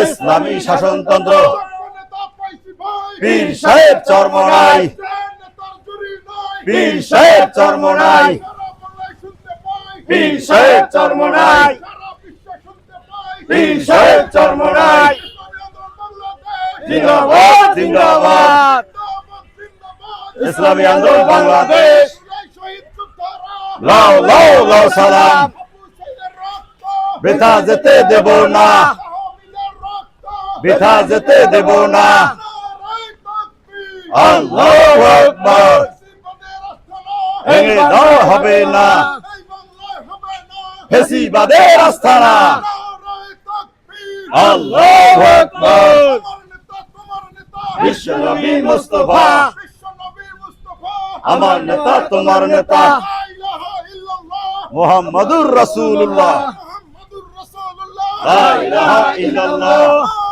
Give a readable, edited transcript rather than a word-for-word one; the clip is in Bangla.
ইসলামী শাসনতন্ত্র পীর সাহেব চরমনাই, পীর সাহেব চরমনাই, পীর সাহেব চরমনাই, পীর সাহেব চরমনাই। জিন্দাবাদ জিন্দাবাদ ইসলামী আন্দোলন বাংলাদেশ। লাও লাও লাও সালাম, বৃথা যেতে দেব না, বৃথা যেতে দেব না। আল্লাহু আকবার, ভেঙে দেওয়া হবে না ফ্যাসিবাদের আস্তানা। আল্লাহু আকবার, বিশ্বনবী মুস্তাফা, আমার নেতা তোমার নেতা মুহাম্মাদুর রাসূলুল্লাহ। লা ইলাহা ইল্লাল্লাহ।